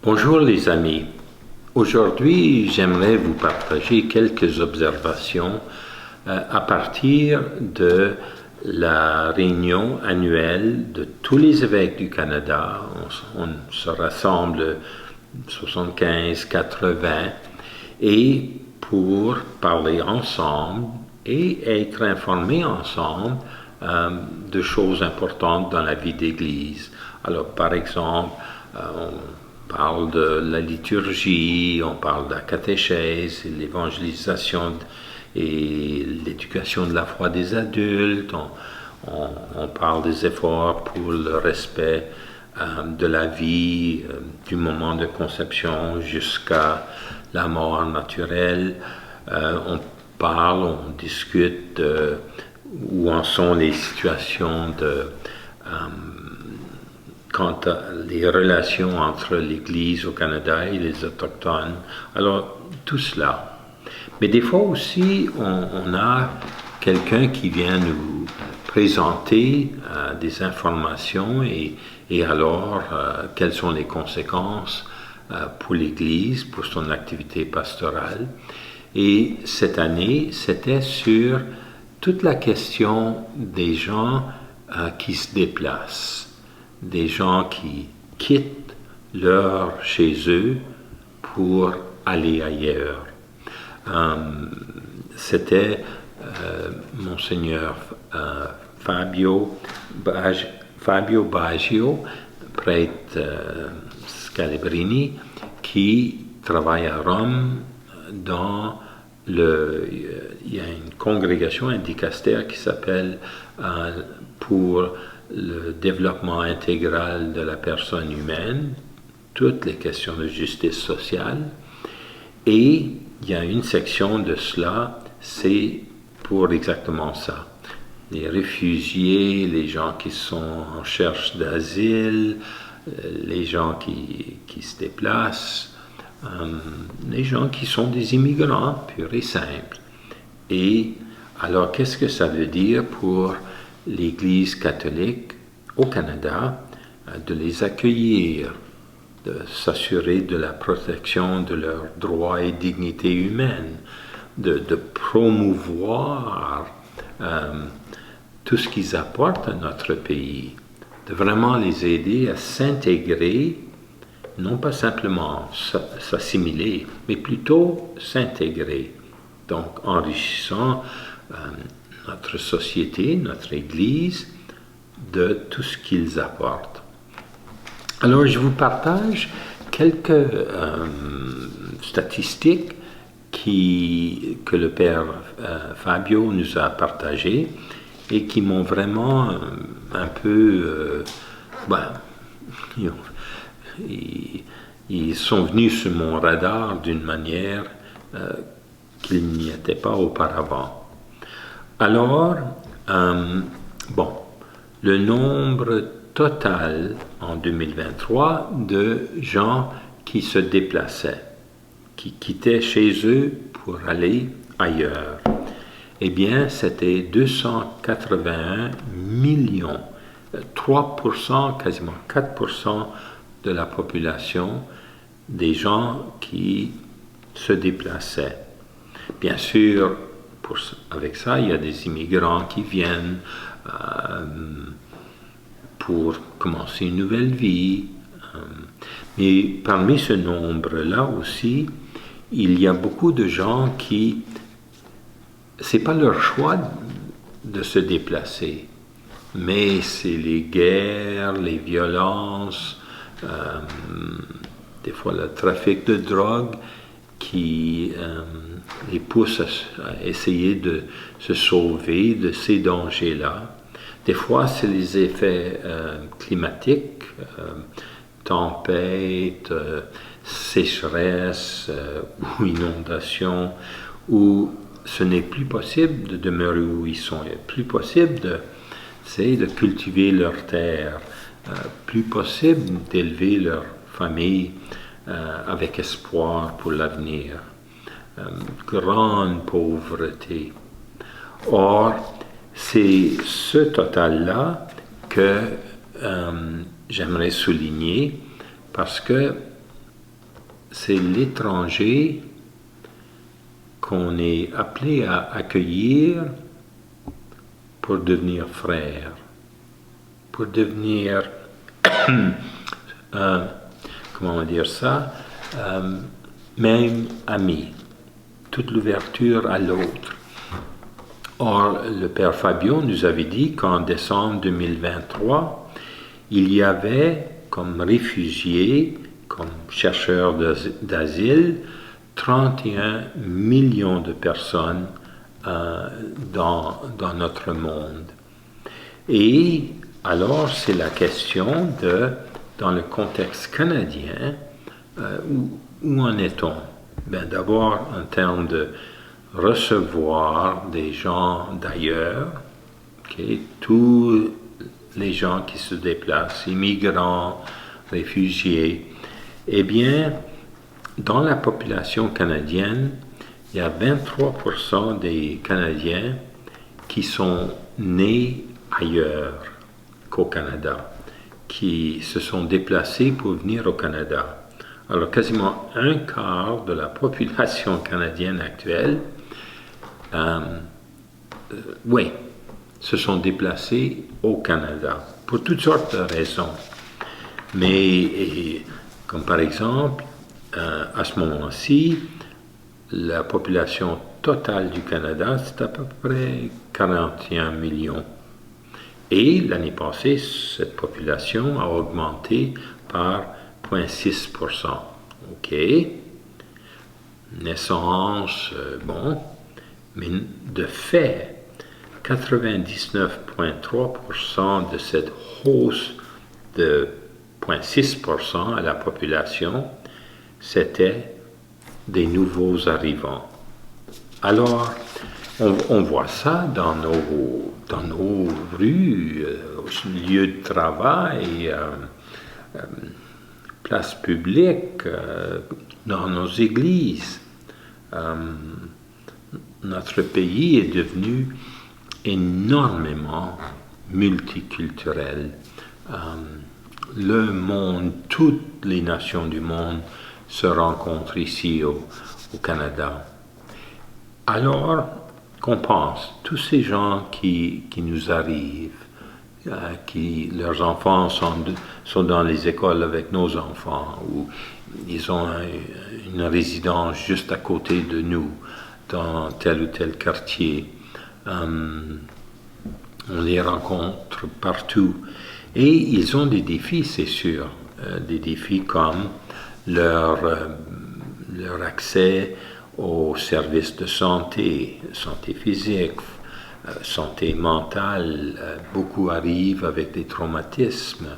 Bonjour les amis. Aujourd'hui, j'aimerais vous partager quelques observations à partir de la réunion annuelle de tous les évêques du Canada. On se rassemble 75, 80 et pour parler ensemble et être informés ensemble de choses importantes dans la vie d'Église. Alors, par exemple, on parle de la liturgie, on parle de la catéchèse, l'évangélisation et l'éducation de la foi des adultes, on parle des efforts pour le respect de la vie, du moment de conception jusqu'à la mort naturelle. On discute où en sont les situations quant à les relations entre l'Église au Canada et les Autochtones. Alors, tout cela. Mais des fois aussi, on a quelqu'un qui vient nous présenter des informations et alors, quelles sont les conséquences pour l'Église, pour son activité pastorale. Et cette année, c'était sur toute la question des gens qui se déplacent, des gens qui quittent leur chez eux pour aller ailleurs. C'était Monseigneur Fabio Baggio, prêtre Scalabrini, qui travaille à Rome dans il y a une congrégation, un dicastère qui s'appelle pour le développement intégral de la personne humaine, toutes les questions de justice sociale. Et il y a une section de cela, c'est pour exactement ça. Les réfugiés, les gens qui sont en recherche d'asile, les gens qui se déplacent, les gens qui sont des immigrants purs et simples. Et alors, qu'est-ce que ça veut dire pour l'Église catholique au Canada de les accueillir, de s'assurer de la protection de leurs droits et dignités humaines, de promouvoir tout ce qu'ils apportent à notre pays, de vraiment les aider à s'intégrer, non pas simplement s'assimiler, mais plutôt s'intégrer, donc enrichissant notre société, notre Église, de tout ce qu'ils apportent. Alors, je vous partage quelques statistiques que le Père Fabio nous a partagées et qui m'ont vraiment un peu... ils sont venus sur mon radar d'une manière qu'ils n'y étaient pas auparavant. Alors, le nombre total en 2023 de gens qui se déplaçaient, qui quittaient chez eux pour aller ailleurs, eh bien, c'était 281 millions, 3%, quasiment 4% de la population des gens qui se déplaçaient. Bien sûr, avec ça, il y a des immigrants qui viennent pour commencer une nouvelle vie. Mais parmi ce nombre-là aussi, il y a beaucoup de gens qui, c'est pas leur choix de se déplacer, mais c'est les guerres, les violences, des fois le trafic de drogue qui les pousse à essayer de se sauver de ces dangers-là. Des fois, c'est les effets climatiques, tempêtes, sécheresse ou inondations, où ce n'est plus possible de demeurer où ils sont. Il n'est plus possible de cultiver leur terre, plus possible d'élever leur famille avec espoir pour l'avenir. Grande pauvreté. Or, c'est ce total-là que j'aimerais souligner parce que c'est l'étranger qu'on est appelé à accueillir pour devenir frère, pour devenir, comment on va dire ça, même ami, toute l'ouverture à l'autre. Or, le père Fabio nous avait dit qu'en décembre 2023, il y avait comme réfugiés, comme chercheurs d'asile, 31 millions de personnes dans notre monde. Et alors, c'est la question de, dans le contexte canadien, où en est-on? Ben, d'abord, en termes de recevoir des gens d'ailleurs, tous les gens qui se déplacent, immigrants, réfugiés, eh bien, dans la population canadienne, il y a 23% des Canadiens qui sont nés ailleurs qu'au Canada, qui se sont déplacés pour venir au Canada. Alors, quasiment un quart de la population canadienne actuelle, oui, se sont déplacés au Canada, pour toutes sortes de raisons. Mais, comme par exemple, à ce moment-ci, la population totale du Canada, c'est à peu près 41 millions. Et l'année passée, cette population a augmenté par 0,6%. OK. Naissance, bon. Mais de fait, 99,3% de cette hausse de 0,6% à la population, c'était des nouveaux arrivants. Alors, on voit ça dans nos rues, lieux de travail, places publiques, dans nos églises. Notre pays est devenu énormément multiculturel. Le monde, toutes les nations du monde se rencontrent ici au Canada. Alors, qu'on pense, tous ces gens qui nous arrivent, leurs enfants sont dans les écoles avec nos enfants, ou ils ont une résidence juste à côté de nous, dans tel ou tel quartier. On les rencontre partout. Et ils ont des défis, c'est sûr. Des défis comme leur accès aux services de santé physique, santé mentale. Beaucoup arrivent avec des traumatismes.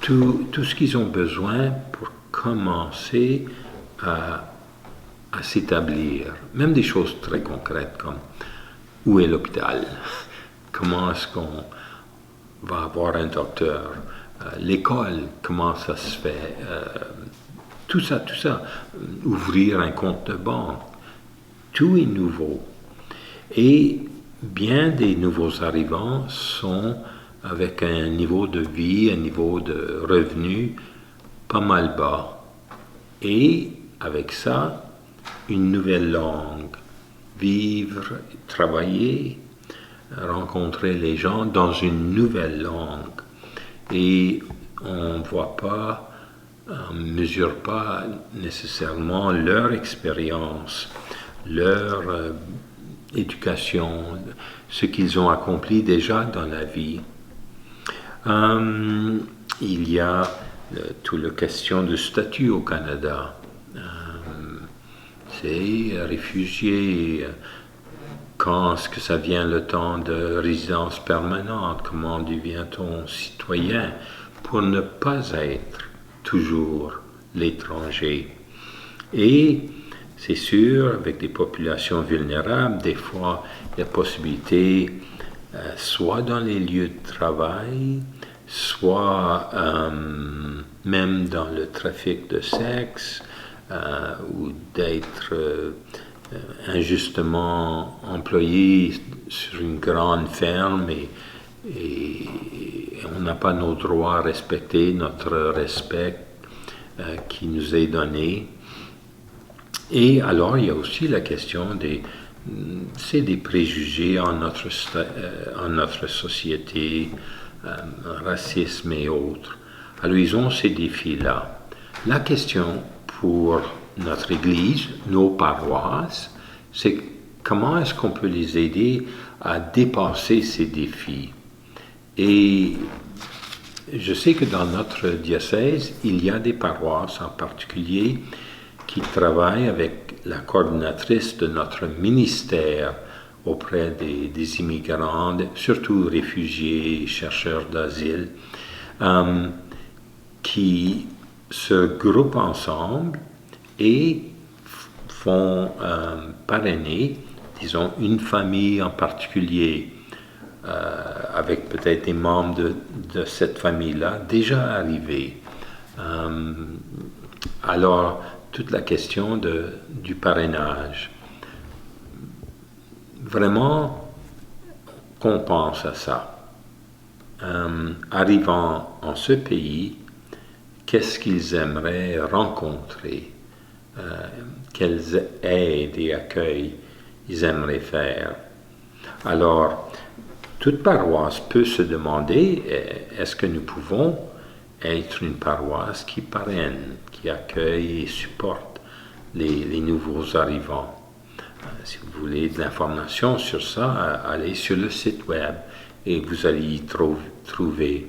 Tout ce qu'ils ont besoin pour commencer à s'établir, même des choses très concrètes comme où est l'hôpital, comment est-ce qu'on va avoir un docteur, l'école, comment ça se fait, tout ça, ouvrir un compte de banque, tout est nouveau. Et bien des nouveaux arrivants sont avec un niveau de vie, un niveau de revenu pas mal bas. Et avec ça, une nouvelle langue, vivre, travailler, rencontrer les gens dans une nouvelle langue. Et on voit pas, on ne mesure pas nécessairement leur expérience, leur éducation, ce qu'ils ont accompli déjà dans la vie. Il y a toute la question de statut au Canada. C'est réfugié, quand est-ce que ça vient le temps de résidence permanente, comment devient-on citoyen pour ne pas être toujours l'étranger. Et c'est sûr, avec des populations vulnérables, des fois, il y a possibilité, soit dans les lieux de travail, soit même dans le trafic de sexe, ou d'être injustement employé sur une grande ferme et on n'a pas nos droits respectés, notre respect qui nous est donné. Et alors, il y a aussi la question c'est des préjugés en notre société, racisme et autres. Alors, ils ont ces défis-là. La question pour notre Église, nos paroisses, c'est comment est-ce qu'on peut les aider à dépasser ces défis. Et je sais que dans notre diocèse, il y a des paroisses en particulier qui travaillent avec la coordinatrice de notre ministère auprès des immigrants, surtout réfugiés, chercheurs d'asile, qui se groupent ensemble et font parrainer, disons, une famille en particulier, avec peut-être des membres de cette famille-là déjà arrivés. Alors, toute la question du parrainage. Vraiment, qu'on pense à ça. Arrivant en ce pays, qu'est-ce qu'ils aimeraient rencontrer? Quelles aides et accueils ils aimeraient faire? Alors, toute paroisse peut se demander, est-ce que nous pouvons être une paroisse qui parraine, qui accueille et supporte les nouveaux arrivants? Si vous voulez de l'information sur ça, allez sur le site web et vous allez y trouver.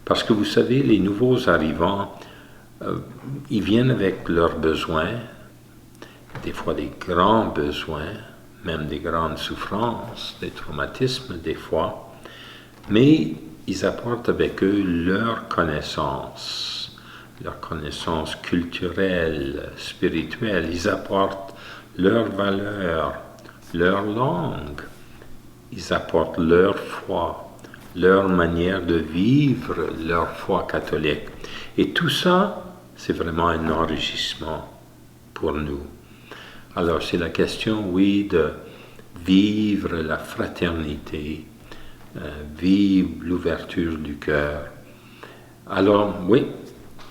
Parce que vous savez, les nouveaux arrivants, ils viennent avec leurs besoins, des fois des grands besoins, même des grandes souffrances, des traumatismes des fois, mais ils apportent avec eux leur connaissance culturelle, spirituelle, ils apportent leurs valeurs, leur langue, ils apportent leur foi, leur manière de vivre, leur foi catholique. Et tout ça, c'est vraiment un enrichissement pour nous. Alors c'est la question, oui, de vivre la fraternité, vivre l'ouverture du cœur. Alors oui,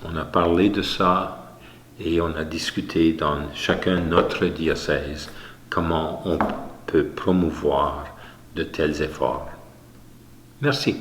on a parlé de ça et on a discuté dans chacun notre diocèse comment on peut promouvoir de tels efforts. Merci.